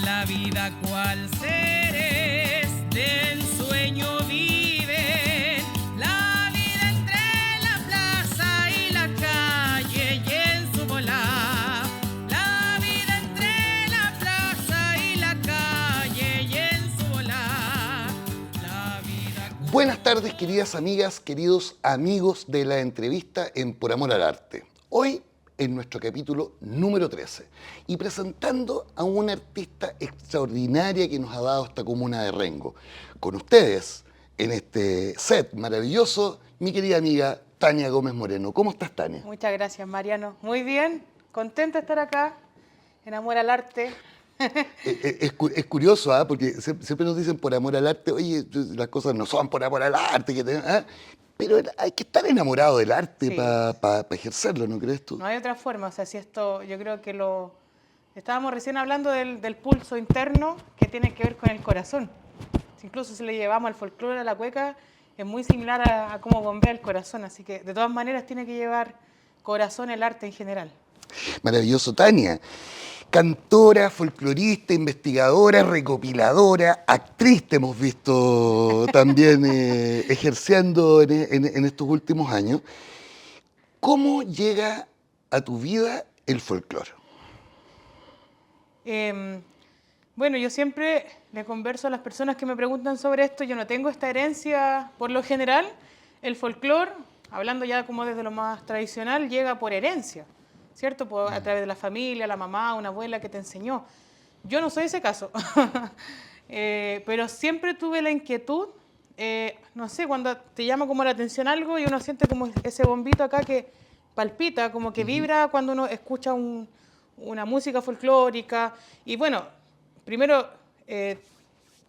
la vida cual seres de ensueño viven, la vida entre la plaza y la calle y en su volar, la vida entre la plaza y la calle y en su volar, la vida... Buenas tardes, queridas amigas, queridos amigos de la entrevista en Por Amor al Arte. Hoy en nuestro capítulo número 13 y presentando a una artista extraordinaria que nos ha dado esta comuna de Rengo. Con ustedes, en este set maravilloso, mi querida amiga Tania Gómez Moreno. ¿Cómo estás, Tania? Muchas gracias, Mariano. Muy bien, contenta de estar acá, en Amor al Arte. Es curioso, ¿ah? Porque siempre nos dicen por amor al arte, oye, las cosas no son por amor al arte, ¿ah? Pero hay que estar enamorado del arte Sí. para ejercerlo, ¿no crees tú? No hay otra forma, o sea, si esto, yo creo que estábamos recién hablando del pulso interno que tiene que ver con el corazón. Incluso si le llevamos al folclore, a la cueca, es muy similar a cómo bombea el corazón, así que de todas maneras tiene que llevar corazón el arte en general. Maravilloso, Tania. Cantora, folclorista, investigadora, recopiladora, actriz te hemos visto también ejerciendo en estos últimos años. ¿Cómo llega a tu vida el folclore? Bueno, yo siempre le converso a las personas que me preguntan sobre esto, yo no tengo esta herencia por lo general. El folclore, hablando ya como desde lo más tradicional, llega por herencia, ¿cierto? A través de la familia, la mamá, una abuela que te enseñó. Yo no soy ese caso, pero siempre tuve la inquietud, no sé, cuando te llama como la atención algo y uno siente como ese bombito acá que palpita, como que vibra cuando uno escucha una música folclórica. Y bueno, primero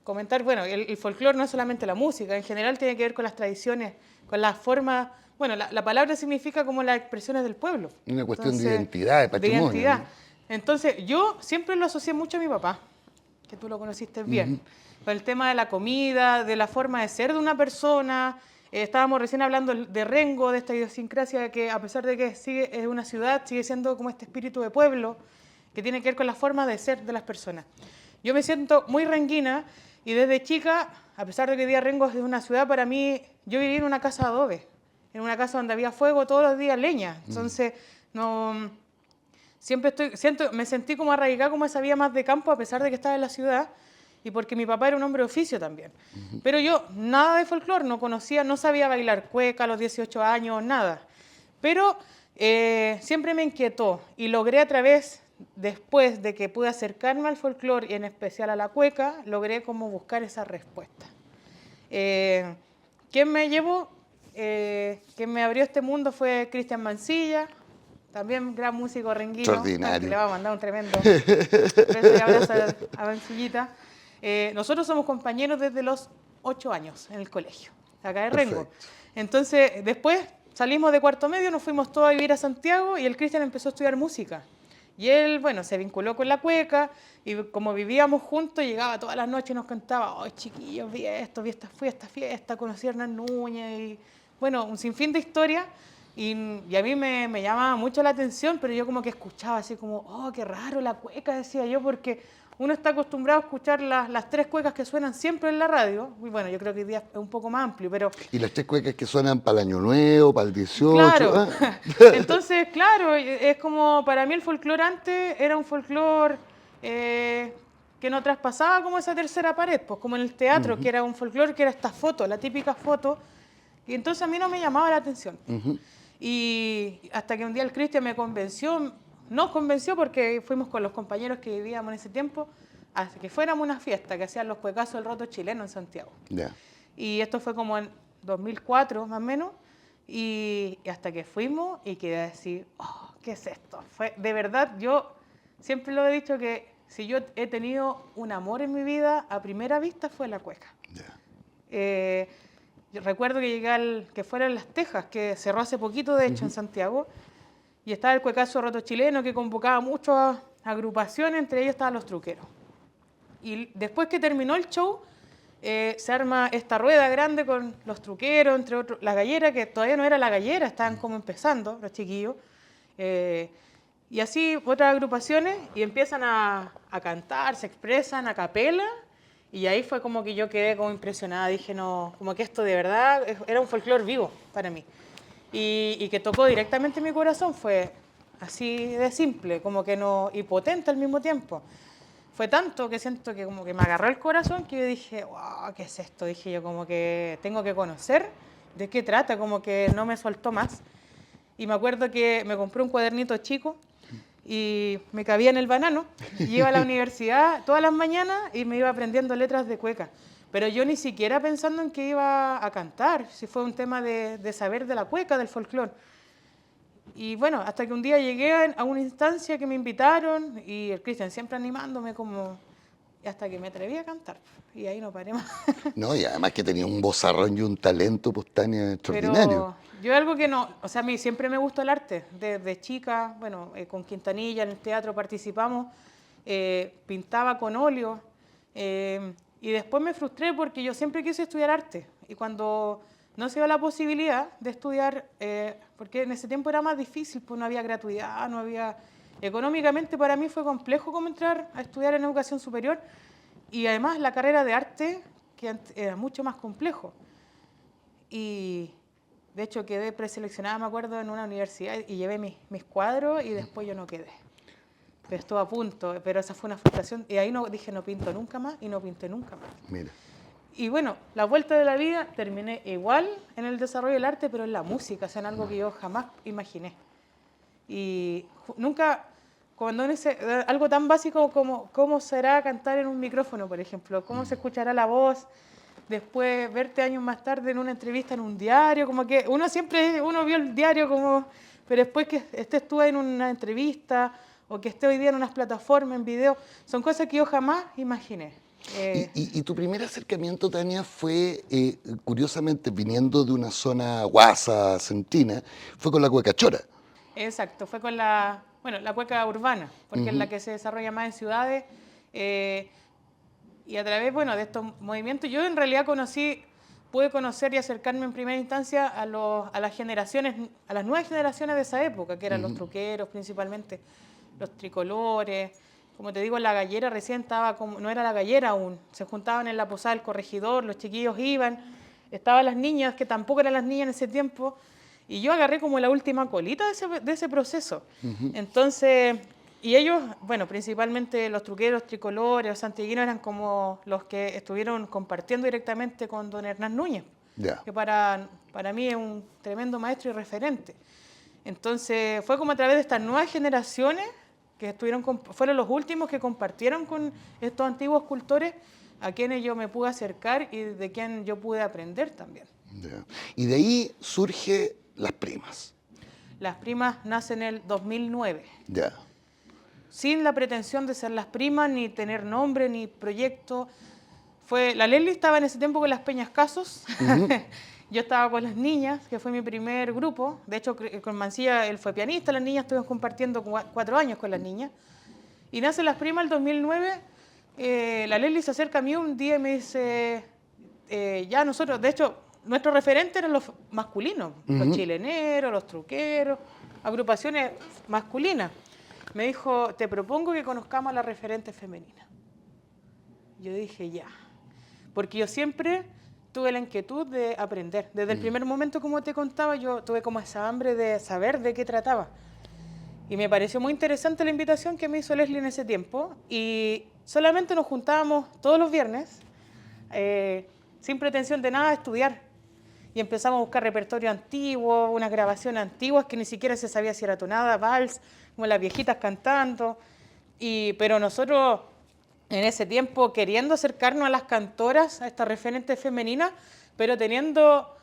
comentar, bueno, el folclore no es solamente la música, en general tiene que ver con las tradiciones, con las formas. Bueno, la palabra significa como las expresiones del pueblo. Una cuestión de identidad, de patrimonio. De identidad. ¿No? Entonces, yo siempre lo asocié mucho a mi papá, que tú lo conociste bien, con el tema de la comida, de la forma de ser de una persona. Estábamos recién hablando de Rengo, de esta idiosincrasia que, a pesar de que es una ciudad, sigue siendo como este espíritu de pueblo, que tiene que ver con la forma de ser de las personas. Yo me siento muy renguina y desde chica, a pesar de que hoy día Rengo es una ciudad, para mí, yo viví en una casa de adobe, en una casa donde había fuego todos los días, leña. Entonces, no, siempre me sentí como arraigada, como esa vida más de campo, a pesar de que estaba en la ciudad, y porque mi papá era un hombre de oficio también. Pero yo, nada de folclore, no conocía, no sabía bailar cueca a los 18 años, nada. Pero siempre me inquietó y logré después de que pude acercarme al folclore y en especial a la cueca, logré como buscar esa respuesta. ¿Quién me llevó? Quien me abrió este mundo fue Cristian Mancilla, también gran músico renguino. Extraordinario. Que le va a mandar un tremendo beso y abrazo a Mancillita. Nosotros somos compañeros desde los 8 años en el colegio, acá de Rengo. Perfecto. Entonces, después salimos de cuarto medio, nos fuimos todos a vivir a Santiago y el Cristian empezó a estudiar música. Y él, bueno, se vinculó con la cueca y como vivíamos juntos, llegaba todas las noches y nos cantaba, ¡ay, chiquillos, vi esto, fui a esta fiesta, conocí a Hernán Núñez! Y bueno, un sinfín de historias. Y a mí me llamaba mucho la atención, pero yo como que escuchaba así como, ¡oh, qué raro la cueca!, decía yo, porque uno está acostumbrado a escuchar las tres cuecas que suenan siempre en la radio. Y bueno, yo creo que hoy día es un poco más amplio, pero... Y las tres cuecas que suenan para el Año Nuevo, para el 18. Claro, ¿Ah? entonces, claro, es como, para mí el folclore antes era un folclore que no traspasaba como esa tercera pared, pues como en el teatro, que era un folclore que era esta foto, la típica foto, y entonces a mí no me llamaba la atención. Y hasta que un día el Cristian nos convenció porque fuimos con los compañeros que vivíamos en ese tiempo, hasta que fuéramos a una fiesta que hacían los cuecazos del roto chileno en Santiago. Ya. Y esto fue como en 2004 más o menos, y hasta que fuimos y quedé así, oh, ¿qué es esto? De verdad, yo siempre lo he dicho que si yo he tenido un amor en mi vida, a primera vista fue la cueca. Ya. Yo recuerdo que llegué que fueron Las Tejas, que cerró hace poquito, de hecho, en Santiago, y estaba el cuecazo roto chileno que convocaba muchas agrupaciones, entre ellos estaban los truqueros. Y después que terminó el show, se arma esta rueda grande con los truqueros, entre otros, la gallera, que todavía no era la gallera, estaban como empezando los chiquillos. Y así otras agrupaciones y empiezan a cantar, se expresan a capela. Y ahí fue como que yo quedé como impresionada. Dije, no, como que esto de verdad era un folclore vivo para mí. Y que tocó directamente mi corazón fue así de simple, como que no, y potente al mismo tiempo. Fue tanto que siento que como que me agarró el corazón que yo dije, wow, ¿qué es esto? Dije yo como que tengo que conocer de qué trata, como que no me soltó más. Y me acuerdo que me compré un cuadernito chico y me cabía en el banano. Y iba a la universidad todas las mañanas y me iba aprendiendo letras de cueca. Pero yo ni siquiera pensando en que iba a cantar, si fue un tema de saber de la cueca, del folclore. Y bueno, hasta que un día llegué a una instancia que me invitaron y el Cristian siempre animándome como... hasta que me atreví a cantar. Y ahí no paré más. No, y además que tenía un vozarrón y un talento, pues, Tania, extraordinario. Pero yo algo que no... O sea, a mí siempre me gustó el arte. Desde chica, bueno, con Quintanilla en el teatro participamos, pintaba con óleo. Y después me frustré porque yo siempre quise estudiar arte. Y cuando no se dio la posibilidad de estudiar, porque en ese tiempo era más difícil, pues no había gratuidad, no había... Económicamente para mí fue complejo como entrar a estudiar en educación superior y además la carrera de arte, que era mucho más complejo. Y de hecho quedé preseleccionada, me acuerdo, en una universidad y llevé mis cuadros y después yo no quedé. Pero estuve a punto, pero esa fue una frustración. Y ahí no, dije, no pinto nunca más y no pinté nunca más. Mira. Y bueno, la vuelta de la vida terminé igual en el desarrollo del arte, pero en la música, o sea, en algo que yo jamás imaginé. Y nunca, cuando algo tan básico como cómo será cantar en un micrófono, por ejemplo, cómo se escuchará la voz, después verte años más tarde en una entrevista en un diario, como que uno vio el diario como, pero después que estés tú en una entrevista o que esté hoy día en unas plataformas, en video, son cosas que yo jamás imaginé. Y tu primer acercamiento, Tania, fue, curiosamente, viniendo de una zona guasa, centrina, fue con la cueca chora. Exacto, fue con la cueca urbana, porque es la que se desarrolla más en ciudades. Y a través, de estos movimientos, yo en realidad pude conocer y acercarme en primera instancia a las generaciones, a las nuevas generaciones de esa época, que eran los truqueros principalmente, los tricolores. Como te digo, la gallera recién no era la gallera aún, se juntaban en la posada del corregidor, los chiquillos iban, estaban las niñas, que tampoco eran las niñas en ese tiempo, y yo agarré como la última colita de ese proceso. Entonces, y ellos, principalmente los truqueros, tricolores, los santiaguinos eran como los que estuvieron compartiendo directamente con don Hernán Núñez, que para mí es un tremendo maestro y referente. Entonces, fue como a través de estas nuevas generaciones que fueron los últimos que compartieron con estos antiguos cultores a quienes yo me pude acercar y de quien yo pude aprender también. Ya. Y de ahí surge Las Primas. Las Primas nacen en el 2009. Ya. Sin la pretensión de ser Las Primas, ni tener nombre, ni proyecto. La Leslie estaba en ese tiempo con las Peñas Casos. Yo estaba con las niñas, que fue mi primer grupo. De hecho, con Mancilla, él fue pianista, las niñas estuvimos compartiendo 4 años con las niñas. Y nace Las Primas el 2009. La Leslie se acerca a mí un día y me dice, ya nosotros, de hecho, nuestros referentes eran los masculinos, los chileneros, los truqueros, agrupaciones masculinas. Me dijo, te propongo que conozcamos a la referente femenina. Yo dije, ya. Porque yo siempre tuve la inquietud de aprender. Desde el primer momento, como te contaba, yo tuve como esa hambre de saber de qué trataba. Y me pareció muy interesante la invitación que me hizo Leslie en ese tiempo. Y solamente nos juntábamos todos los viernes, sin pretensión de nada, a estudiar. Y empezamos a buscar repertorio antiguo, unas grabaciones antiguas que ni siquiera se sabía si era tonada, vals, como las viejitas cantando. Pero nosotros, en ese tiempo, queriendo acercarnos a las cantoras, a estas referentes femeninas, pero teniendo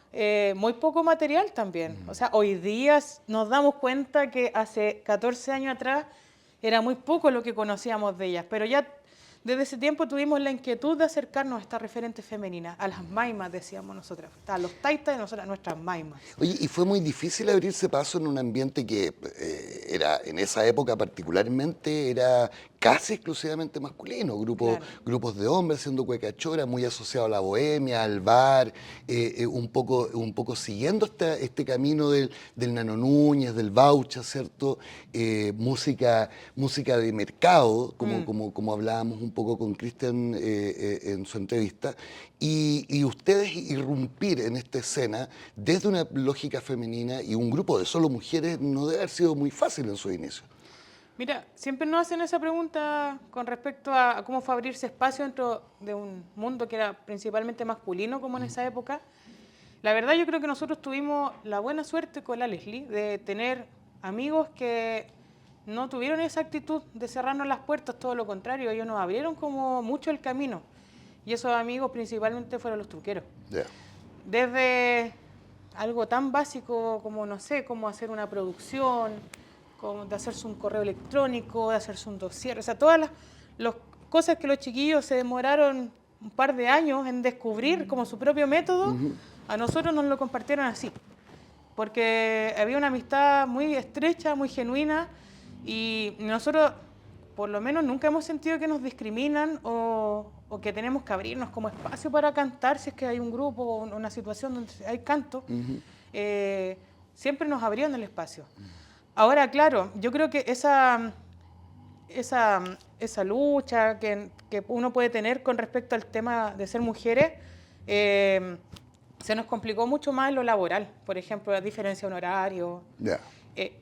muy poco material también. O sea, hoy día nos damos cuenta que hace 14 años atrás era muy poco lo que conocíamos de ellas, pero ya desde ese tiempo tuvimos la inquietud de acercarnos a estas referentes femeninas, a las maimas, decíamos nosotras, a los taitas y nosotras, nuestras maimas. Oye, ¿y fue muy difícil abrirse paso en un ambiente que era, en esa época particularmente, era casi exclusivamente masculino, grupos de hombres haciendo cueca chora, muy asociado a la bohemia, al bar, un poco siguiendo este camino del Nano Núñez, del Baucha, ¿cierto? Música de mercado, como hablábamos un poco con Cristian en su entrevista, y ustedes irrumpir en esta escena desde una lógica femenina y un grupo de solo mujeres no debe haber sido muy fácil en su inicio. Mira, siempre nos hacen esa pregunta con respecto a cómo fue abrirse espacio dentro de un mundo que era principalmente masculino, como en esa época. La verdad, yo creo que nosotros tuvimos la buena suerte con la Leslie de tener amigos que no tuvieron esa actitud de cerrarnos las puertas, todo lo contrario, ellos nos abrieron como mucho el camino. Y esos amigos principalmente fueron los truqueros. Yeah. Desde algo tan básico como, no sé, cómo hacer una producción, como de hacerse un correo electrónico, de hacerse un dossier, o sea, todas las cosas que los chiquillos se demoraron un par de años en descubrir como su propio método, a nosotros nos lo compartieron así, porque había una amistad muy estrecha, muy genuina, y nosotros, por lo menos, nunca hemos sentido que nos discriminan o que tenemos que abrirnos como espacio para cantar si es que hay un grupo o una situación donde hay canto. Siempre nos abrieron el espacio. Ahora, claro, yo creo que esa lucha que uno puede tener con respecto al tema de ser mujeres, se nos complicó mucho más en lo laboral. Por ejemplo, la diferencia en horario. Yeah.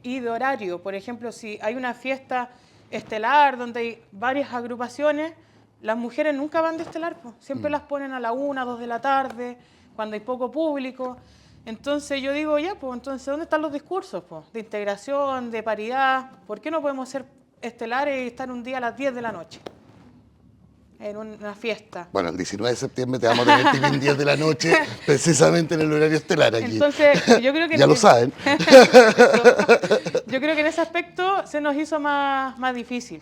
Y de horario. Por ejemplo, si hay una fiesta estelar donde hay varias agrupaciones, las mujeres nunca van de estelar, pues. Siempre las ponen a la 1, 2 de la tarde, cuando hay poco público. Entonces yo digo, ya, pues entonces, ¿dónde están los discursos, pues? De integración, de paridad. ¿Por qué no podemos ser estelares y estar un día a las 10 de la noche en una fiesta? Bueno, el 19 de septiembre te vamos a tener tipín 10 de la noche, precisamente en el horario estelar aquí. Entonces, yo creo que... Ya lo saben. Yo creo que en ese aspecto se nos hizo más difícil.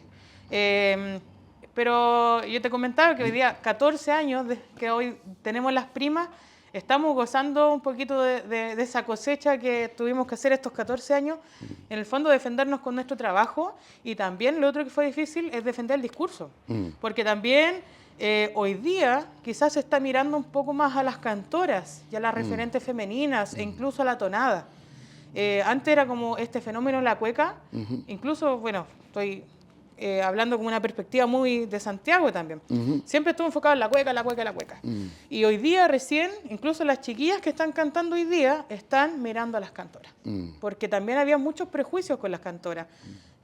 Pero yo te comentaba que hoy día, 14 años que hoy tenemos las primas, estamos gozando un poquito de esa cosecha que tuvimos que hacer estos 14 años. En el fondo, defendernos con nuestro trabajo, y también lo otro que fue difícil es defender el discurso. Porque también hoy día quizás se está mirando un poco más a las cantoras y a las referentes femeninas e incluso a la tonada. Antes era como este fenómeno de la cueca, incluso, bueno, estoy hablando como una perspectiva muy de Santiago también. Siempre estuve enfocado en la cueca, la cueca, la cueca. Y hoy día recién, incluso las chiquillas que están cantando hoy día, están mirando a las cantoras. Porque también había muchos prejuicios con las cantoras.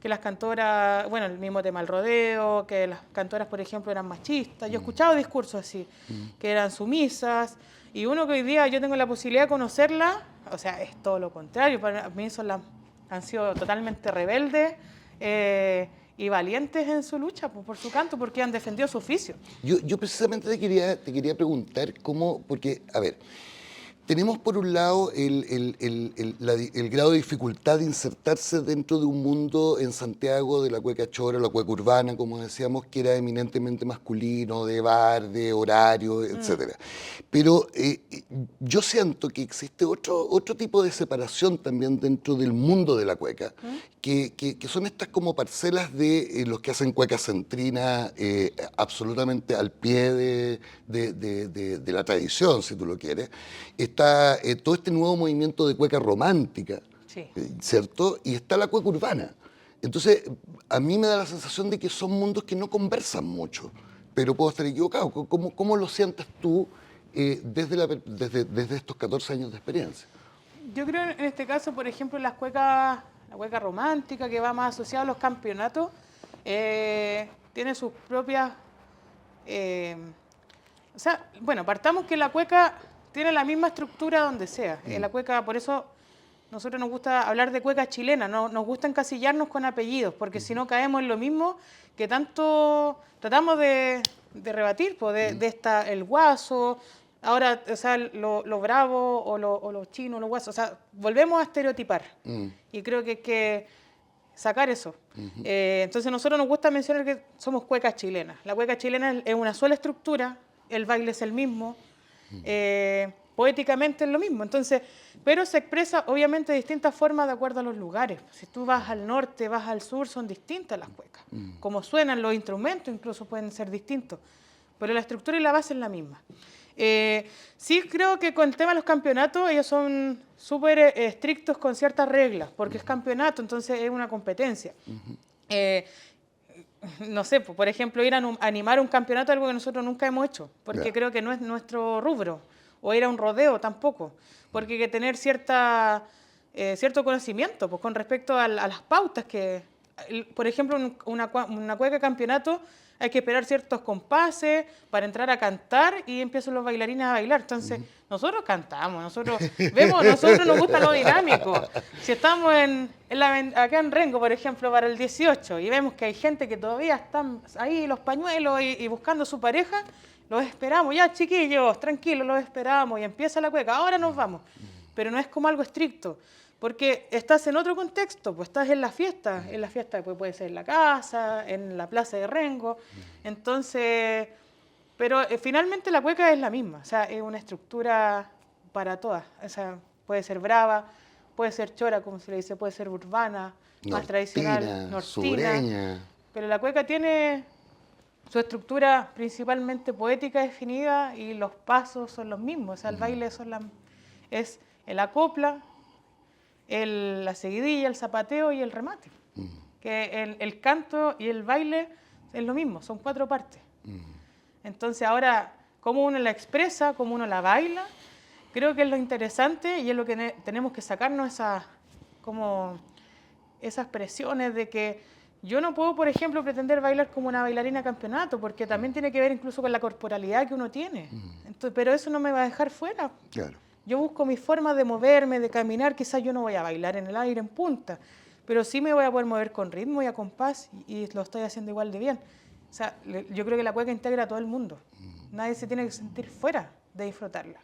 Que las cantoras, bueno, el mismo tema del rodeo, que las cantoras, por ejemplo, eran machistas. Yo he escuchado discursos así, que eran sumisas. Y uno que hoy día yo tengo la posibilidad de conocerla, o sea, es todo lo contrario. Para mí han sido totalmente rebeldes y valientes en su lucha por su canto, porque han defendido su oficio. Yo precisamente te quería preguntar cómo, porque, a ver, tenemos por un lado el grado de dificultad de insertarse dentro de un mundo en Santiago de la cueca chora, la cueca urbana, como decíamos, que era eminentemente masculino, de bar, de horario, etc. Pero yo siento que existe otro tipo de separación también dentro del mundo de la cueca, que son estas como parcelas de los que hacen cueca centrina absolutamente al pie de la tradición, si tú lo quieres. Está todo este nuevo movimiento de cueca romántica, Sí. ¿cierto? Y está la cueca urbana. Entonces, a mí me da la sensación de que son mundos que no conversan mucho, pero puedo estar equivocado. ¿Cómo lo sientes tú desde estos 14 años de experiencia? Yo creo en este caso, por ejemplo, la cueca romántica, que va más asociada a los campeonatos, tiene sus propias... o sea, bueno, partamos que la cueca tiene la misma estructura donde sea. La cueca, por eso nosotros nos gusta hablar de cueca chilena, no nos gusta encasillarnos con apellidos, porque si no caemos en lo mismo que tanto tratamos de rebatir, pues, el guaso, ahora, o sea, lo bravo o los chinos, los guasos, o sea, volvemos a estereotipar. Y creo que hay que sacar eso. Entonces, nosotros nos gusta mencionar que somos cuecas chilenas. La cueca chilena es una sola estructura, el baile es el mismo. poéticamente es lo mismo. Entonces, pero se expresa obviamente de distintas formas de acuerdo a los lugares. Si tú vas al norte, vas al sur, son distintas las cuecas. Como suenan los instrumentos, incluso pueden ser distintos. Pero la estructura y la base es la misma. Sí creo que con el tema de los campeonatos, ellos son súper estrictos con ciertas reglas, porque es campeonato, entonces es una competencia. No sé, por ejemplo, ir a animar un campeonato es algo que nosotros nunca hemos hecho, porque creo que no es nuestro rubro, o ir a un rodeo tampoco, porque hay que tener cierto conocimiento pues, con respecto a las pautas que, por ejemplo, una cueca de campeonato hay que esperar ciertos compases para entrar a cantar y empiezan los bailarines a bailar. Entonces, nosotros cantamos, nosotros nos gusta lo dinámico. Si estamos acá en Rengo, por ejemplo, para el 18 y vemos que hay gente que todavía están ahí, los pañuelos y buscando su pareja, los esperamos. Ya, chiquillos, tranquilos, los esperamos y empieza la cueca. Ahora nos vamos. Pero no es como algo estricto. Porque estás en otro contexto, pues estás en la fiesta pues puede ser en la casa, en la plaza de Rengo, entonces, pero finalmente la cueca es la misma, o sea, es una estructura para todas, o sea, puede ser brava, puede ser chora, como se le dice, puede ser urbana, más tradicional, nortina, sureña. Pero la cueca tiene su estructura principalmente poética definida y los pasos son los mismos, o sea, el baile es el acopla, la seguidilla, el zapateo y el remate. Que el canto y el baile es lo mismo, son 4 partes. Entonces ahora, cómo uno la expresa, cómo uno la baila, creo que es lo interesante y es lo que tenemos que sacarnos esas presiones de que yo no puedo, por ejemplo, pretender bailar como una bailarina campeonato, porque también tiene que ver incluso con la corporalidad que uno tiene. Entonces, pero eso no me va a dejar fuera. Claro. Yo busco mi forma de moverme, de caminar, quizás yo no voy a bailar en el aire, en punta, pero sí me voy a poder mover con ritmo y a compás y lo estoy haciendo igual de bien. O sea, yo creo que la cueca integra a todo el mundo. Nadie se tiene que sentir fuera de disfrutarla.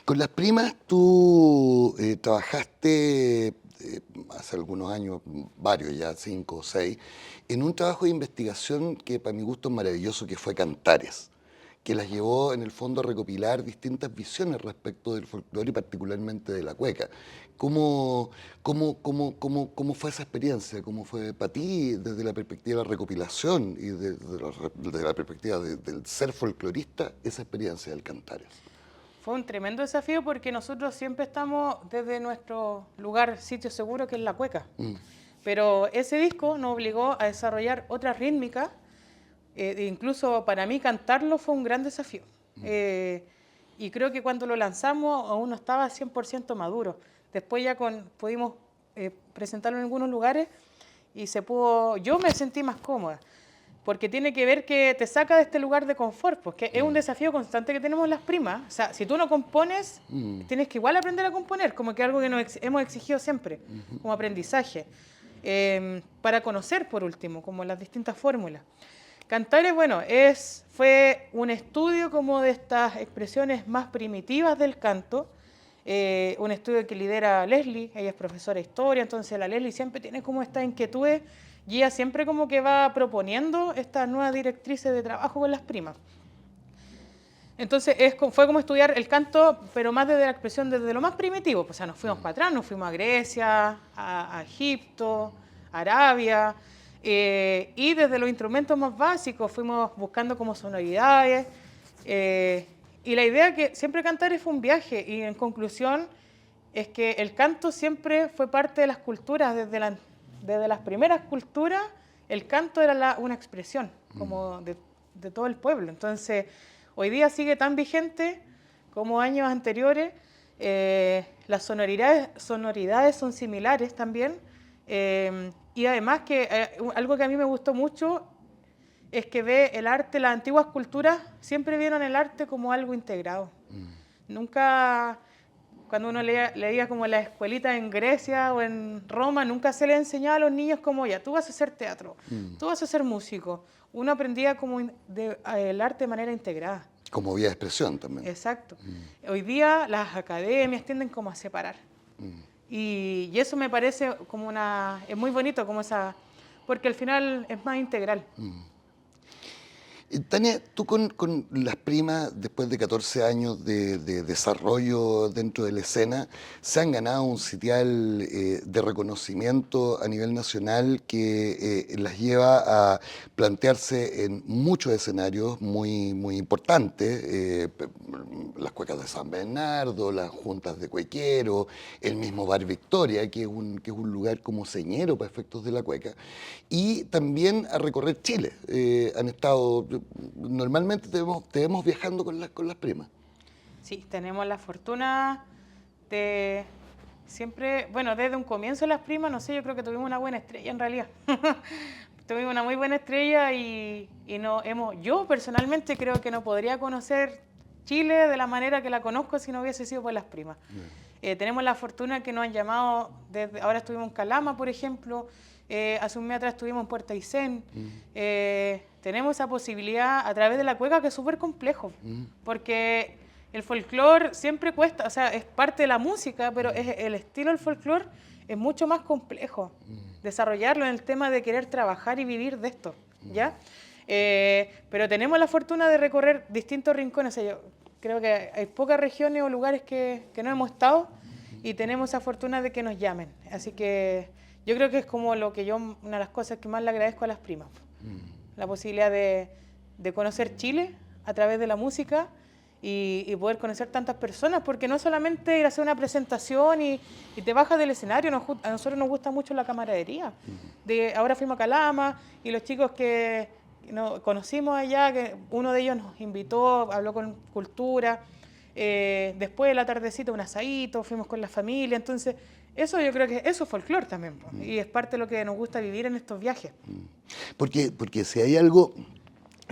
Con las primas tú trabajaste hace algunos años, varios ya, 5 o 6, en un trabajo de investigación que para mi gusto es maravilloso, que fue Cantares, que las llevó en el fondo a recopilar distintas visiones respecto del folclore y particularmente de la cueca. ¿Cómo fue esa experiencia? ¿Cómo fue para ti desde la perspectiva de la recopilación y desde la perspectiva del ser folclorista esa experiencia del Cantares? Fue un tremendo desafío porque nosotros siempre estamos desde nuestro lugar, sitio seguro, que es la cueca. Pero ese disco nos obligó a desarrollar otras rítmicas. Incluso para mí cantarlo fue un gran desafío. Y creo que cuando lo lanzamos aún no estaba 100% maduro. Después ya pudimos presentarlo en algunos lugares y yo me sentí más cómoda. Porque tiene que ver que te saca de este lugar de confort, porque es un desafío constante que tenemos las primas. O sea, si tú no compones, tienes que igual aprender a componer, como que algo que nos hemos exigido siempre, como aprendizaje, para conocer por último, como las distintas fórmulas. Cantares, bueno, fue un estudio como de estas expresiones más primitivas del canto, un estudio que lidera Leslie, ella es profesora de historia, entonces la Leslie siempre tiene como estas inquietudes y ella siempre como que va proponiendo estas nuevas directrices de trabajo con las primas. Entonces fue como estudiar el canto, pero más desde la expresión, desde lo más primitivo, o sea, nos fuimos para atrás, nos fuimos a Grecia, a Egipto, a Arabia, y desde los instrumentos más básicos fuimos buscando como sonoridades, y la idea que siempre Cantares fue un viaje, y en conclusión es que el canto siempre fue parte de las culturas, desde las primeras culturas, el canto era una expresión como de todo el pueblo. Entonces, hoy día sigue tan vigente como años anteriores, las sonoridades son similares también, y además que algo que a mí me gustó mucho es que ve el arte, las antiguas culturas siempre vieron el arte como algo integrado. Nunca, cuando uno leía como la escuelita en Grecia o en Roma, nunca se le enseñaba a los niños como ya, tú vas a hacer teatro, tú vas a ser músico. Uno aprendía como el arte de manera integrada. Como vía de expresión también. Exacto. Hoy día las academias tienden como a separar. Y eso me parece como es muy bonito como porque al final es más integral. Tania, tú con las primas, después de 14 años de desarrollo dentro de la escena, se han ganado un sitial de reconocimiento a nivel nacional que las lleva a plantearse en muchos escenarios muy, muy importantes. Las cuecas de San Bernardo, las juntas de cuequero, el mismo Bar Victoria, que es un lugar como señero para efectos de la cueca. Y también a recorrer Chile. Han estado, normalmente te vemos viajando con las primas. Sí, tenemos la fortuna de siempre, bueno, desde un comienzo las primas, no sé, yo creo que tuvimos una buena estrella en realidad. Tuvimos una muy buena estrella y yo personalmente creo que no podría conocer Chile de la manera que la conozco si no hubiese sido por las primas. Tenemos la fortuna que nos han llamado, ahora estuvimos en Calama, por ejemplo, hace un mes atrás estuvimos en Puerto Aysén. Tenemos esa posibilidad a través de la cueca que es súper complejo, porque el folclore siempre cuesta, o sea, es parte de la música, pero el estilo del folclore es mucho más complejo desarrollarlo en el tema de querer trabajar y vivir de esto, ¿ya? Pero tenemos la fortuna de recorrer distintos rincones. O sea, yo creo que hay pocas regiones o lugares que no hemos estado y tenemos esa fortuna de que nos llamen. Así que yo creo que es como una de las cosas que más le agradezco a las primas. La posibilidad de conocer Chile a través de la música y poder conocer tantas personas, porque no solamente ir a hacer una presentación y te bajas del escenario, a nosotros nos gusta mucho la camaradería. Ahora fuimos a Calama y los chicos que nos conocimos allá, que uno de ellos nos invitó, habló con cultura, después de la tardecita un asadito, fuimos con la familia, entonces eso yo creo que eso es folclore también, y es parte de lo que nos gusta vivir en estos viajes. Porque si hay algo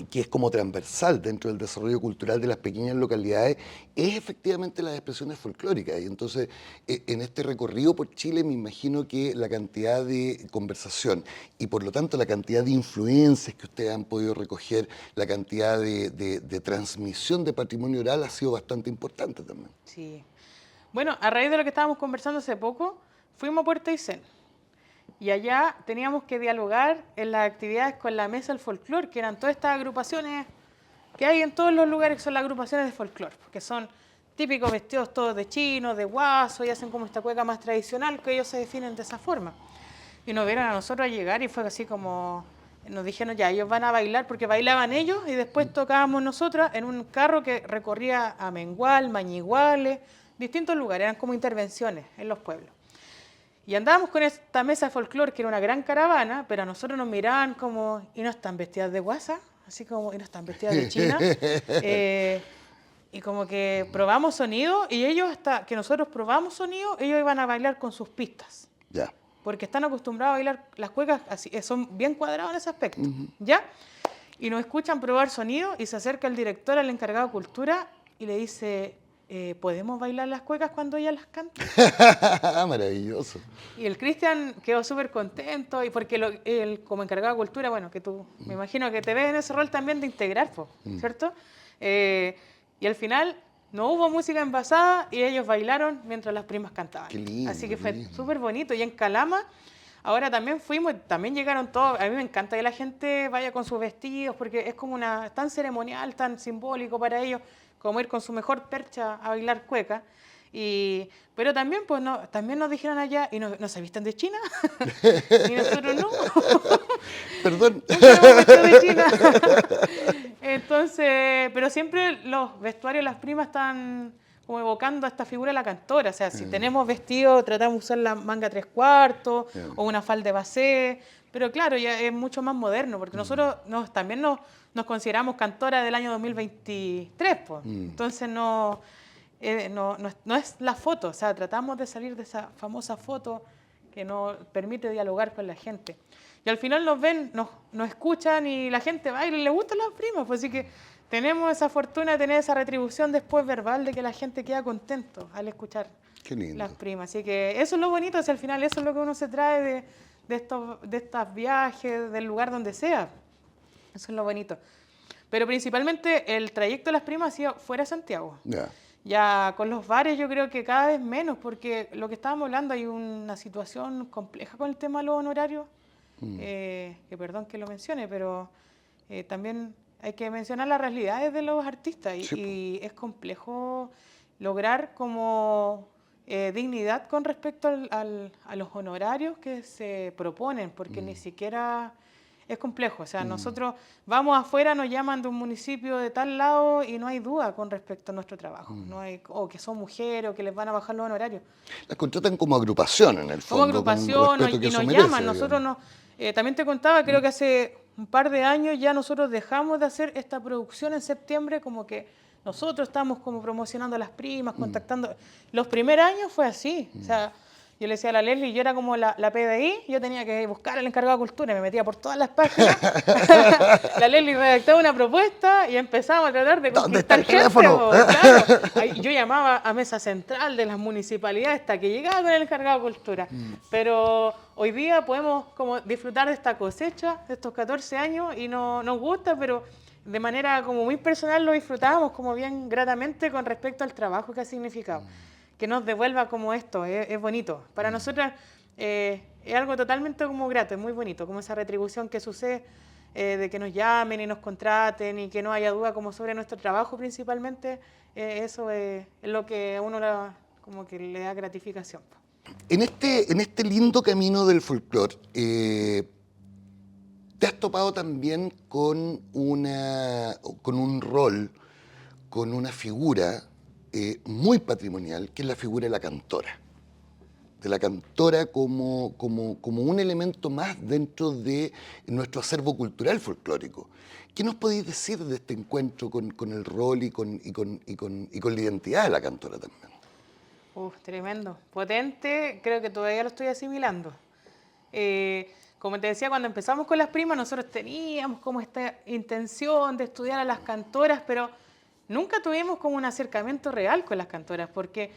que es como transversal dentro del desarrollo cultural de las pequeñas localidades, es efectivamente las expresiones folclóricas. Y entonces, en este recorrido por Chile, me imagino que la cantidad de conversación y por lo tanto la cantidad de influencias que ustedes han podido recoger, la cantidad de transmisión de patrimonio oral ha sido bastante importante también. Sí. Bueno, a raíz de lo que estábamos conversando hace poco, fuimos a Puerto Aysén. Y allá teníamos que dialogar en las actividades con la Mesa del Folclore, que eran todas estas agrupaciones que hay en todos los lugares, que son las agrupaciones de folclore, que son típicos vestidos todos de chino, de guaso, y hacen como esta cueca más tradicional, que ellos se definen de esa forma. Y nos vieron a nosotros llegar y fue así como, nos dijeron ya, ellos van a bailar, porque bailaban ellos y después tocábamos nosotras en un carro que recorría a Mengual, Mañiguales, distintos lugares, eran como intervenciones en los pueblos. Y andábamos con esta mesa de folclore, que era una gran caravana, pero a nosotros nos miraban como, ¿y no están vestidas de guasa? Así como, ¿y no están vestidas de china? Y como que probamos sonido, y ellos, hasta que nosotros probamos sonido, ellos iban a bailar con sus pistas. Ya. Porque están acostumbrados a bailar las cuecas, así, son bien cuadrados en ese aspecto, ¿ya? Y nos escuchan probar sonido, y se acerca el director al encargado de cultura, y le dice, ¿podemos bailar las cuecas cuando ella las canta? Maravilloso. Y el Cristian quedó súper contento, y porque él, como encargado de cultura, bueno, que tú me imagino que te ves en ese rol también de integrar, ¿cierto? Y al final no hubo música envasada y ellos bailaron mientras las primas cantaban. Qué lindo, así que qué fue lindo. súper bonito. Y en Calama, ahora también fuimos, también llegaron todos. A mí me encanta que la gente vaya con sus vestidos, porque es como tan ceremonial, tan simbólico para ellos, como ir con su mejor percha a bailar cueca. Pero también, pues, también nos dijeron allá, ¿y no se visten de China? Y nosotros no. Perdón. Nunca nos hemos vestido de China. Entonces, pero siempre los vestuarios de las primas están como evocando a esta figura de la cantora. O sea, si tenemos vestido, tratamos de usar la manga 3/4 o una falda de basé. Pero claro, ya es mucho más moderno, porque nosotros también nos consideramos cantora del año 2023. Pues. Entonces, no es la foto. O sea, tratamos de salir de esa famosa foto que nos permite dialogar con la gente. Y al final nos ven, nos escuchan y la gente baila y le gustan las primas. Pues así que tenemos esa fortuna de tener esa retribución después verbal de que la gente queda contento al escuchar las primas. Así que eso es lo bonito, al final eso es lo que uno se trae de estos viajes, del lugar donde sea. Eso es lo bonito. Pero principalmente el trayecto de las primas ha sido fuera de Santiago. Ya con los bares yo creo que cada vez menos, porque lo que estábamos hablando, hay una situación compleja con el tema de los honorarios, que perdón que lo mencione, pero también hay que mencionar las realidades de los artistas Sí, po. y es complejo lograr como dignidad con respecto a los honorarios que se proponen, porque ni siquiera es complejo. O sea, nosotros vamos afuera, nos llaman de un municipio de tal lado y no hay duda con respecto a nuestro trabajo. No hay, o que son mujeres o que les van a bajar los honorarios. Las contratan como agrupación en el Como fondo, con agrupación respeto que y eso nos merece, llaman. Nosotros digamos. también te contaba, creo que hace un par de años ya nosotros dejamos de hacer esta producción en septiembre, como que nosotros estamos como promocionando a las primas, contactando. Los primeros años fue así. O sea, yo le decía a la Leslie, yo era como la PDI, yo tenía que buscar al encargado de cultura, me metía por todas las páginas. La Leslie redactaba una propuesta y empezamos a tratar de ¿Dónde está conquistar el gente, teléfono? claro. Ahí yo llamaba a mesa central de las municipalidades hasta que llegaba con el encargado de cultura. Pero hoy día podemos como disfrutar de esta cosecha, de estos 14 años, y no nos gusta, pero de manera como muy personal lo disfrutamos como bien gratamente con respecto al trabajo que ha significado. Que nos devuelva como esto, es bonito. Para nosotras es algo totalmente como grato, es muy bonito, como esa retribución que sucede de que nos llamen y nos contraten y que no haya duda como sobre nuestro trabajo principalmente, eso es lo que a uno como que le da gratificación. En este lindo camino del folclore, te has topado también con un rol, con una figura muy patrimonial, que es la figura de la cantora. De la cantora como un elemento más dentro de nuestro acervo cultural folclórico. ¿Qué nos podéis decir de este encuentro con el rol y con la identidad de la cantora también? Tremendo, potente, creo que todavía lo estoy asimilando. Como te decía, cuando empezamos con las primas, nosotros teníamos como esta intención de estudiar a las cantoras, pero nunca tuvimos como un acercamiento real con las cantoras, porque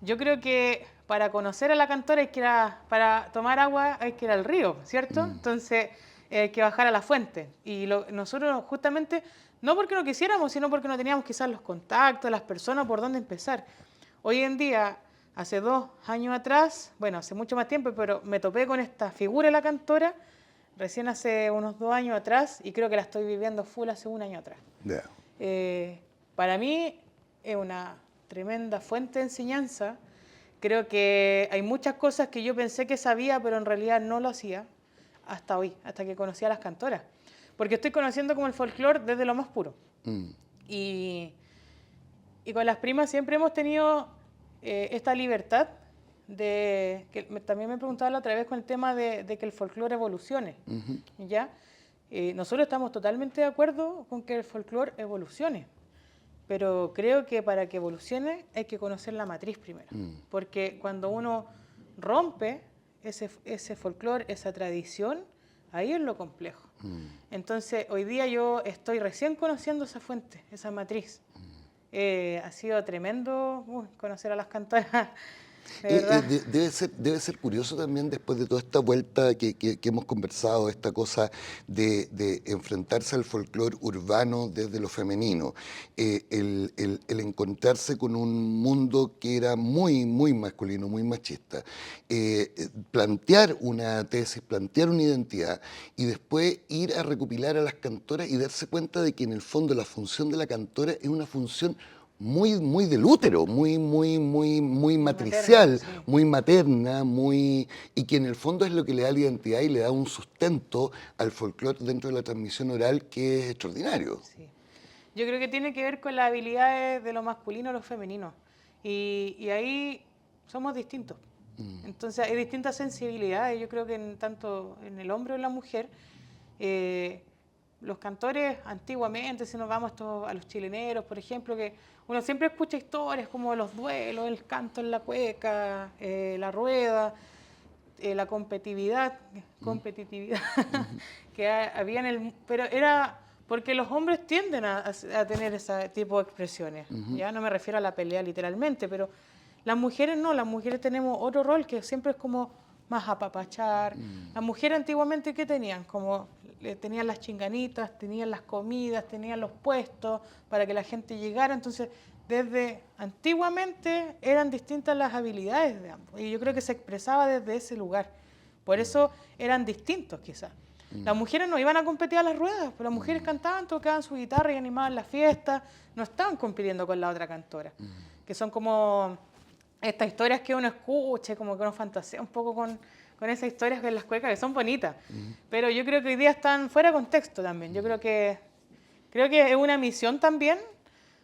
yo creo que para conocer a la cantora para tomar agua hay que ir al río, ¿cierto? Entonces hay que bajar a la fuente. Y nosotros justamente, no porque no quisiéramos, sino porque no teníamos quizás los contactos, las personas por dónde empezar. Hoy en día, hace 2 años atrás, bueno, hace mucho más tiempo, pero me topé con esta figura de la cantora recién hace unos 2 años atrás y creo que la estoy viviendo full hace 1 año atrás. Yeah. Para mí es una tremenda fuente de enseñanza. Creo que hay muchas cosas que yo pensé que sabía, pero en realidad no lo hacía hasta hoy, hasta que conocí a las cantoras. Porque estoy conociendo como el folclore desde lo más puro. Y con las primas siempre hemos tenido esta libertad que también me preguntaba la otra vez con el tema de que el folclore evolucione. ¿Ya? Nosotros estamos totalmente de acuerdo con que el folclore evolucione, pero creo que para que evolucione hay que conocer la matriz primero, porque cuando uno rompe ese folclore, esa tradición, ahí es lo complejo. Entonces, hoy día yo estoy recién conociendo esa fuente, esa matriz. Ha sido tremendo conocer a las cantoras. De verdad. Debe ser curioso también después de toda esta vuelta que hemos conversado, esta cosa de enfrentarse al folclore urbano desde lo femenino, el encontrarse con un mundo que era muy, muy masculino, muy machista, plantear una tesis, plantear una identidad y después ir a recopilar a las cantoras y darse cuenta de que en el fondo la función de la cantora es una función muy, muy del útero, muy matricial, Materna, sí. muy materna, y que en el fondo es lo que le da la identidad y le da un sustento al folclore dentro de la transmisión oral que es extraordinario. Sí. Yo creo que tiene que ver con las habilidades de lo masculino y lo femenino. Y ahí somos distintos. Entonces hay distintas sensibilidades. Yo creo que tanto en el hombre o en la mujer, los cantores antiguamente, si nos vamos a los chileneros, por ejemplo, que uno siempre escucha historias como los duelos, el canto en la cueca, la rueda, la competitividad que había pero era porque los hombres tienden a tener ese tipo de expresiones. Ya no me refiero a la pelea literalmente, pero las mujeres no, las mujeres tenemos otro rol que siempre es como más apapachar. Las mujeres antiguamente, ¿qué tenían? Como tenían las chinganitas, tenían las comidas, tenían los puestos para que la gente llegara. Entonces, desde antiguamente eran distintas las habilidades de ambos. Y yo creo que se expresaba desde ese lugar. Por eso eran distintos quizás. Las mujeres no iban a competir a las ruedas, pero las mujeres cantaban, tocaban su guitarra y animaban la fiesta, no estaban compitiendo con la otra cantora, que son como estas historias que uno escucha, como que uno fantasea un poco con esas historias de las cuecas que son bonitas, pero yo creo que hoy día están fuera de contexto también. Yo creo que es una misión también.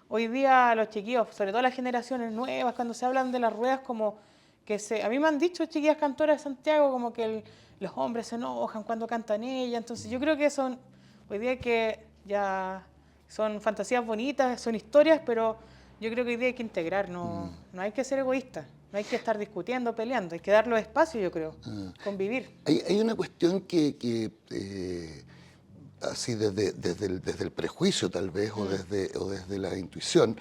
Hoy día los chiquillos, sobre todo las generaciones nuevas, cuando se hablan de las ruedas, como que a mí me han dicho chiquillas cantoras de Santiago como que los hombres se enojan cuando cantan ella. Entonces yo creo que hoy día que ya son fantasías bonitas, son historias, pero yo creo que hoy día hay que integrar, no hay que ser egoísta, no hay que estar discutiendo, peleando, hay que darle espacio, yo creo, convivir. Hay una cuestión que así desde el prejuicio tal vez, o desde la intuición,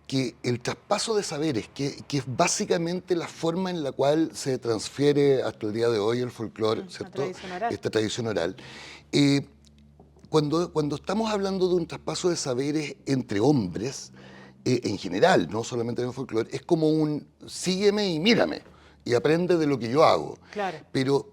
que el traspaso de saberes, que es básicamente la forma en la cual se transfiere hasta el día de hoy el folclore, ¿cierto? Esta tradición oral. Cuando estamos hablando de un traspaso de saberes entre hombres, en general, no solamente en el folclore, es como un sígueme y mírame y aprende de lo que yo hago. Claro. Pero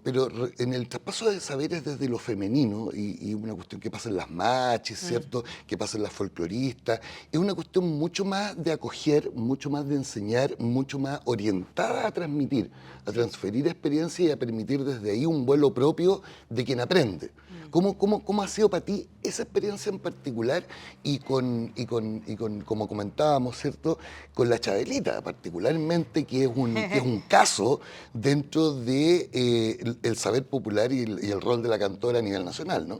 en el traspaso de saberes desde lo femenino, y una cuestión que pasa en las machis, ¿cierto? Que pasa en las folcloristas, es una cuestión mucho más de acoger, mucho más de enseñar, mucho más orientada a transmitir, a transferir experiencia y a permitir desde ahí un vuelo propio de quien aprende. ¿Cómo ha sido para ti esa experiencia en particular y como comentábamos, ¿cierto? Con la Chabelita, particularmente, que es un caso dentro de el saber popular y el rol de la cantora a nivel nacional, ¿no?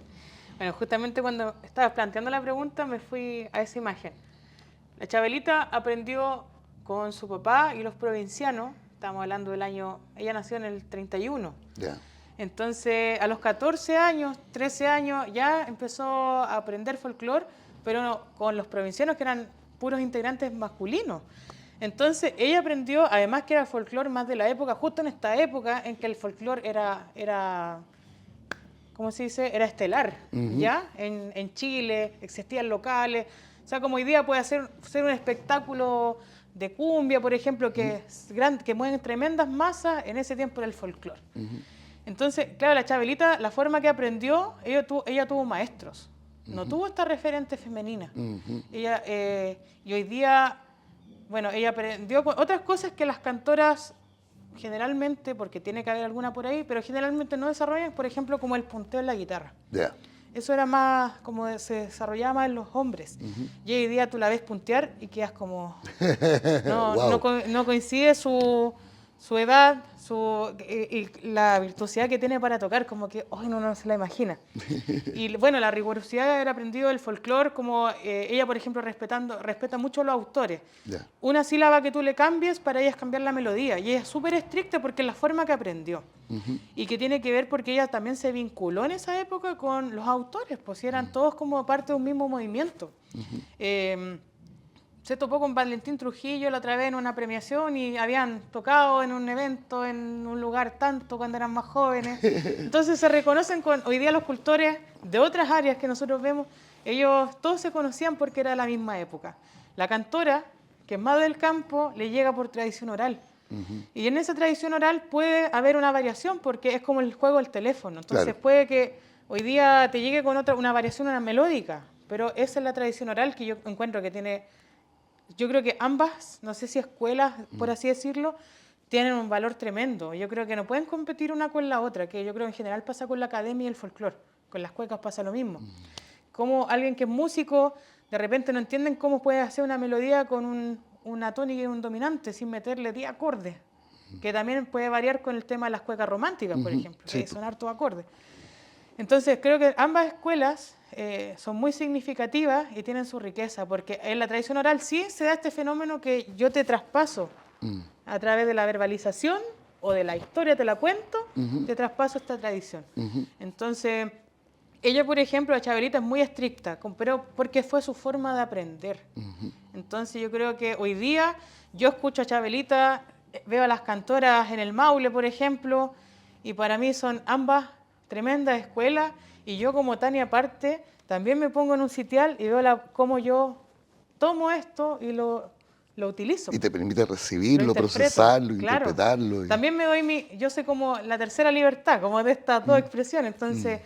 Bueno, justamente cuando estabas planteando la pregunta me fui a esa imagen. La Chabelita aprendió con su papá y los provincianos, estamos hablando del año, ella nació en el 31. Ya. Entonces, a los 14 años, 13 años, ya empezó a aprender folclore, pero no, con los provincianos que eran puros integrantes masculinos. Entonces, ella aprendió, además que era folclore más de la época, justo en esta época en que el folclore era ¿cómo se dice? Era estelar, ¿ya? En Chile, existían locales. O sea, como hoy día puede ser un espectáculo de cumbia, por ejemplo, que mueven tremendas masas, en ese tiempo era el folclore. Entonces, claro, la Chabelita, la forma que aprendió, ella tuvo maestros, no tuvo esta referente femenina. Ella, y hoy día, bueno, ella aprendió otras cosas que las cantoras generalmente, porque tiene que haber alguna por ahí, pero generalmente no desarrollan, por ejemplo, como el punteo en la guitarra. Yeah. Eso era más, como se desarrollaba más en los hombres. Y hoy día tú la ves puntear y quedas como... No coincide su edad, y la virtuosidad que tiene para tocar, como que hoy no se la imagina. Y bueno, la rigurosidad de haber aprendido el folclore, como ella, por ejemplo, respeta mucho a los autores. Yeah. Una sílaba que tú le cambies, para ella es cambiar la melodía. Y ella es súper estricta porque es la forma que aprendió. Y que tiene que ver porque ella también se vinculó en esa época con los autores, pues eran todos como parte de un mismo movimiento. Se topó con Valentín Trujillo la otra vez en una premiación y habían tocado en un evento, en un lugar tanto cuando eran más jóvenes. Entonces se reconocen hoy día los cultores de otras áreas que nosotros vemos, ellos todos se conocían porque era la misma época. La cantora, que es más del campo, le llega por tradición oral. Y en esa tradición oral puede haber una variación porque es como el juego del teléfono. Entonces puede que hoy día te llegue con una variación, una melódica, pero esa es la tradición oral que yo encuentro que tiene... Yo creo que ambas, no sé si escuelas, por así decirlo, tienen un valor tremendo. Yo creo que no pueden competir una con la otra, que yo creo en general pasa con la academia y el folclore. Con las cuecas pasa lo mismo. Como alguien que es músico, de repente no entienden cómo puede hacer una melodía con una tónica y un dominante sin meterle 10 acordes, que también puede variar con el tema de las cuecas románticas, por ejemplo, que son hartos acordes. Entonces, creo que ambas escuelas son muy significativas y tienen su riqueza, porque en la tradición oral sí se da este fenómeno que yo te traspaso a través de la verbalización o de la historia, te la cuento, te traspaso esta tradición. Entonces, ella, por ejemplo, la Chabelita es muy estricta, pero porque fue su forma de aprender. Entonces, yo creo que hoy día yo escucho a Chabelita, veo a las cantoras en el Maule, por ejemplo, y para mí son ambas tremendas escuelas, y yo como Tania aparte también me pongo en un sitial y veo cómo yo tomo esto y lo lo utilizo. Y te permite recibirlo, Lo interpreto, procesarlo, claro. interpretarlo. También me doy yo soy como la tercera libertad, como de estas dos expresiones. Entonces,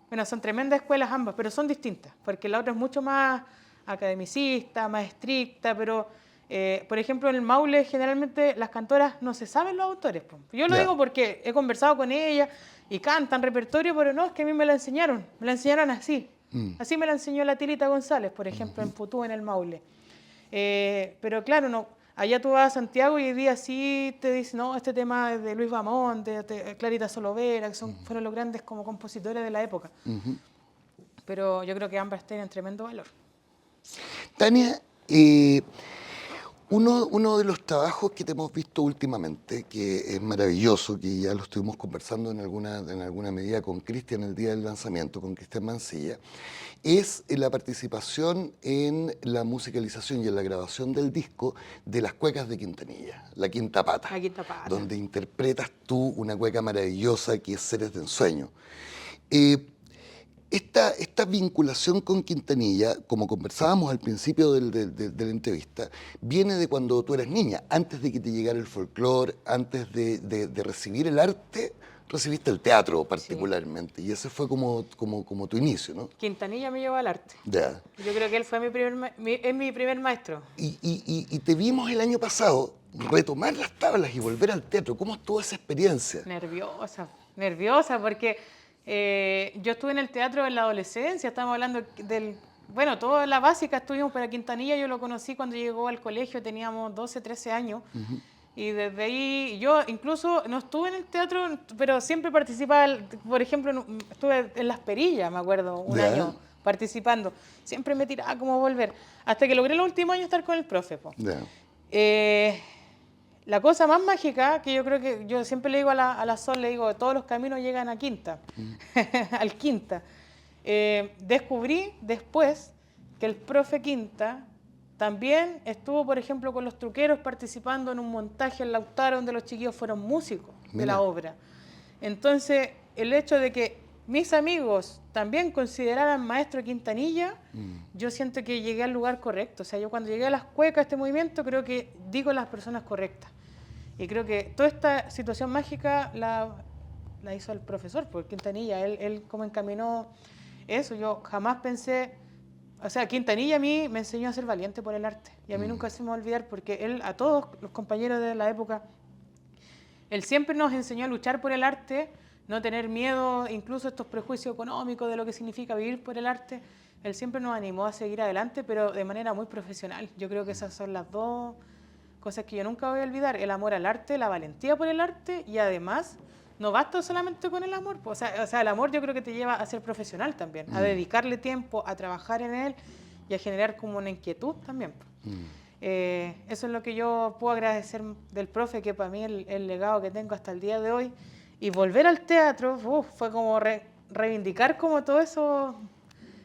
bueno, son tremendas escuelas ambas, pero son distintas, porque la otra es mucho más academicista, más estricta, pero, por ejemplo, en el Maule generalmente las cantoras no se saben los autores. Po. Yo lo Ya. digo porque he conversado con ellas y cantan repertorio, pero no, es que a mí me la enseñaron así. Así me la enseñó la Tilita González, por ejemplo, en Putú, en el Maule. Pero claro, no, allá tú vas a Santiago y hoy día sí te dicen, no, este tema es de Luis Bamón, de Clarita Solovera, que fueron los grandes como compositores de la época. Pero yo creo que ambas tienen tremendo valor. Tania, uno de los trabajos que te hemos visto últimamente, que es maravilloso, que ya lo estuvimos conversando en alguna medida con Cristian el día del lanzamiento, con Cristian Mancilla, es la participación en la musicalización y en la grabación del disco de las cuecas de Quintanilla, La Quinta Pata, La Quinta Pata. donde interpretas tú una cueca maravillosa que es Seres de Ensueño. Esta vinculación con Quintanilla, como conversábamos al principio de la entrevista, viene de cuando tú eras niña, antes de que te llegara el folclore, antes de recibir el arte, recibiste el teatro particularmente, y ese fue como tu inicio, ¿no? Quintanilla me llevó al arte. Ya. Yo creo que él fue mi primer maestro. Y te vimos el año pasado retomar las tablas y volver al teatro. ¿Cómo estuvo esa experiencia? Nerviosa, porque yo estuve en el teatro en la adolescencia, estamos hablando bueno, toda la básica estuvimos para Quintanilla, yo lo conocí cuando llegó al colegio, teníamos 12, 13 años, y desde ahí yo incluso no estuve en el teatro, pero siempre participaba, por ejemplo, estuve en Las Perillas, me acuerdo, un año participando, siempre me tiraba como volver, hasta que logré el último año estar con el profe. La cosa más mágica, que yo creo que yo siempre le digo a la Sol, le digo, todos los caminos llegan a Quinta, al Quinta. Descubrí después que el profe Quinta también estuvo, por ejemplo, con los truqueros participando en un montaje en Lautaro donde los chiquillos fueron músicos de la obra. Entonces, el hecho de que mis amigos también consideraran maestro Quintanilla, yo siento que llegué al lugar correcto. O sea, yo cuando llegué a las cuecas, a este movimiento, creo que digo las personas correctas. Y creo que toda esta situación mágica la hizo el profesor, porque Quintanilla, él como encaminó eso. Yo jamás pensé, o sea, Quintanilla a mí me enseñó a ser valiente por el arte. Y a mí nunca se me va a olvidar, porque él, a todos los compañeros de la época, él siempre nos enseñó a luchar por el arte, no tener miedo, incluso estos prejuicios económicos de lo que significa vivir por el arte. Él siempre nos animó a seguir adelante, pero de manera muy profesional. Yo creo que esas son las dos cosas que yo nunca voy a olvidar: el amor al arte, la valentía por el arte, y además no basta solamente con el amor. O sea, el amor yo creo que te lleva a ser profesional también, a dedicarle tiempo, a trabajar en él y a generar como una inquietud también. Eso es lo que yo puedo agradecer del profe, que para mí el legado que tengo hasta el día de hoy. Y volver al teatro fue como reivindicar como todo eso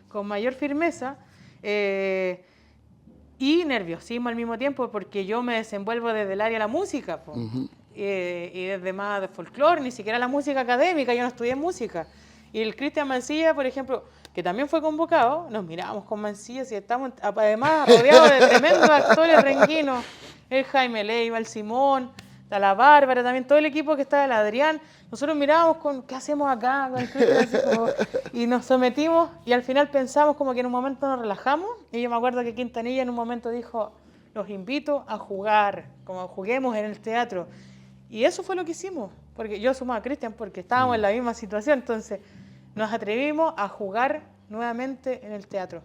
con mayor firmeza y nerviosismo al mismo tiempo, porque yo me desenvuelvo desde el área de la música y desde más de folclore, ni siquiera la música académica, yo no estudié música. Y el Cristian Mancilla, por ejemplo, que también fue convocado, nos miramos con Mancilla y estamos además rodeados de tremendos actores renguinos, el Jaime Leiva, el Simón, la Bárbara, también todo el equipo que estaba, el Adrián. Nosotros mirábamos con ¿qué hacemos acá? Con el Cristian, y nos sometimos y al final pensamos como que en un momento nos relajamos, y yo me acuerdo que Quintanilla en un momento dijo: los invito a jugar, como juguemos en el teatro. Y eso fue lo que hicimos, porque yo sumaba a Cristian porque estábamos en la misma situación, entonces nos atrevimos a jugar nuevamente en el teatro.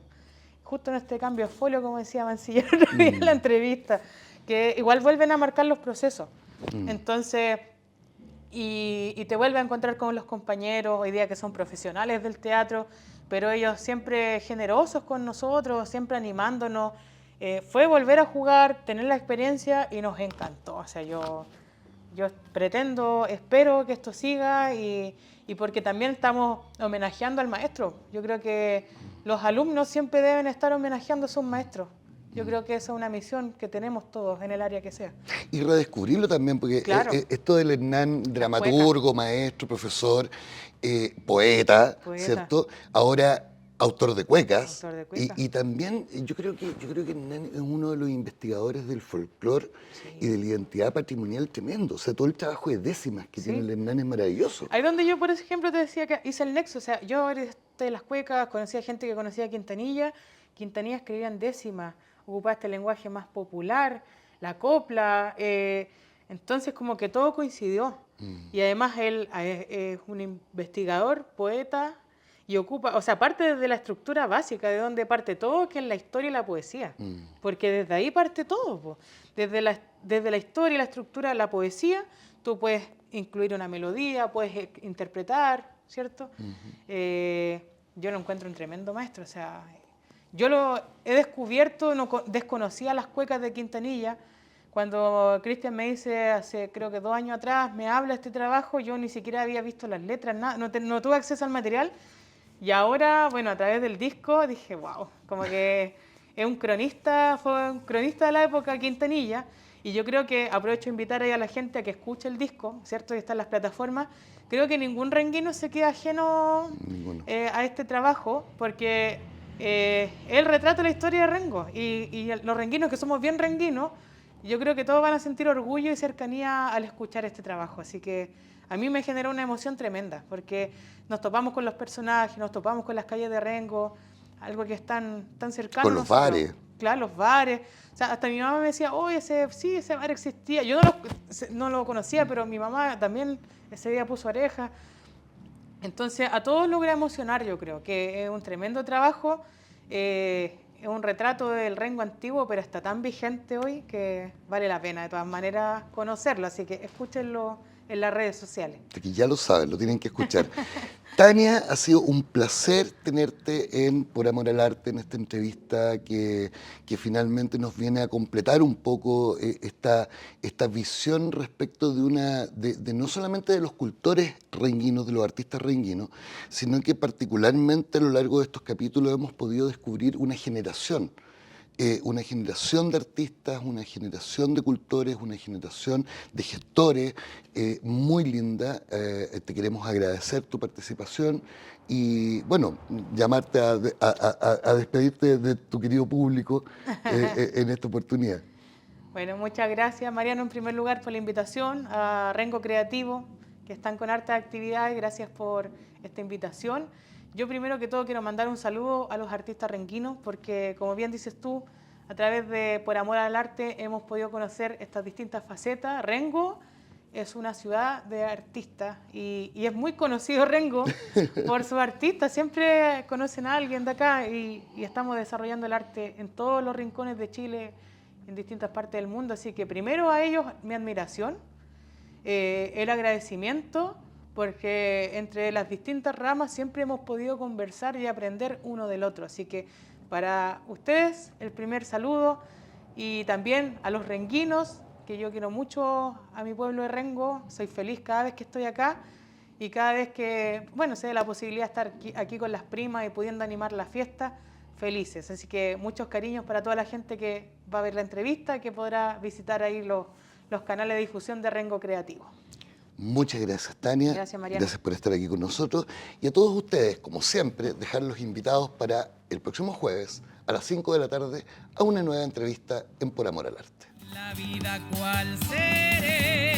Justo en este cambio de folio, como decía Mancilla en la entrevista, que igual vuelven a marcar los procesos. Entonces, y te vuelves a encontrar con los compañeros hoy día que son profesionales del teatro, pero ellos siempre generosos con nosotros, siempre animándonos. Fue volver a jugar, tener la experiencia y nos encantó. O sea, yo espero que esto siga y porque también estamos homenajeando al maestro. Yo creo que los alumnos siempre deben estar homenajeando a sus maestros. Yo creo que esa es una misión que tenemos todos en el área que sea. Y redescubrirlo también, porque claro, esto del Hernán, dramaturgo, maestro, profesor, poeta, ¿cierto? Ahora autor de cuecas. Autor de cuecas. Y también yo creo que Hernán es uno de los investigadores del folclore y de la identidad patrimonial tremendo. O sea, todo el trabajo de décimas que tiene el Hernán es maravilloso. Ahí donde yo, por ejemplo, te decía que hice el nexo. O sea, yo de las cuecas, conocía gente que conocía Quintanilla. Quintanilla escribía en décimas, ocupaba este lenguaje más popular, la copla. Entonces, como que todo coincidió. Y además él es un investigador, poeta, y ocupa, o sea, parte de la estructura básica, de donde parte todo, que es la historia y la poesía. Porque desde ahí parte todo, po. Desde la historia y la estructura de la poesía, tú puedes incluir una melodía, puedes interpretar, ¿cierto? Yo lo encuentro un tremendo maestro, o sea, yo lo he descubierto, desconocía las cuecas de Quintanilla. Cuando Cristian me dice, hace creo que 2 años atrás, me habla de este trabajo, yo ni siquiera había visto las letras, nada, no tuve acceso al material. Y ahora, bueno, a través del disco dije, wow, como que es un cronista, fue un cronista de la época Quintanilla. Y yo creo que aprovecho de invitar ahí a la gente a que escuche el disco, ¿cierto? Que está en las plataformas. Creo que ningún renguino se queda ajeno a este trabajo, porque él retrata la historia de Rengo. Y los renguinos que somos bien renguinos, yo creo que todos van a sentir orgullo y cercanía al escuchar este trabajo. Así que a mí me generó una emoción tremenda, porque nos topamos con los personajes, nos topamos con las calles de Rengo, algo que es tan cercano. Con los bares. Claro, los bares. O sea, hasta mi mamá me decía, oye, ese bar existía. Yo no lo conocía, pero mi mamá también ese día puso oreja. Entonces, a todos logra emocionar, yo creo, que es un tremendo trabajo. Es un retrato del Rengo antiguo, pero está tan vigente hoy que vale la pena de todas maneras conocerlo. Así que escúchenlo en las redes sociales. Que ya lo saben, lo tienen que escuchar. Tania, ha sido un placer tenerte en Por Amor al Arte, en esta entrevista que finalmente nos viene a completar un poco esta visión respecto de no solamente de los cultores renguinos, de los artistas renguinos, sino que particularmente a lo largo de estos capítulos hemos podido descubrir una generación de artistas, una generación de cultores, una generación de gestores muy linda. Te queremos agradecer tu participación y, bueno, llamarte a despedirte de tu querido público en esta oportunidad. Bueno, muchas gracias, Mariano, en primer lugar, por la invitación, a Rengo Creativo, que están con hartas actividades. Gracias por esta invitación. Yo primero que todo quiero mandar un saludo a los artistas renguinos, porque como bien dices tú, a través de Por Amor al Arte hemos podido conocer estas distintas facetas. Rengo es una ciudad de artistas y es muy conocido Rengo por sus artistas. Siempre conocen a alguien de acá y estamos desarrollando el arte en todos los rincones de Chile, en distintas partes del mundo. Así que primero a ellos mi admiración, el agradecimiento, porque entre las distintas ramas siempre hemos podido conversar y aprender uno del otro. Así que para ustedes el primer saludo, y también a los renguinos, que yo quiero mucho a mi pueblo de Rengo. Soy feliz cada vez que estoy acá y cada vez que, bueno, se dé la posibilidad de estar aquí con las primas y pudiendo animar la fiesta, felices. Así que muchos cariños para toda la gente que va a ver la entrevista, que podrá visitar ahí los canales de difusión de Rengo Creativo. Muchas gracias, Tania. Gracias, Mariano. Gracias por estar aquí con nosotros. Y a todos ustedes, como siempre, dejarlos invitados para el próximo jueves a las 5 de la tarde a una nueva entrevista en Por Amor al Arte. La vida cual seré.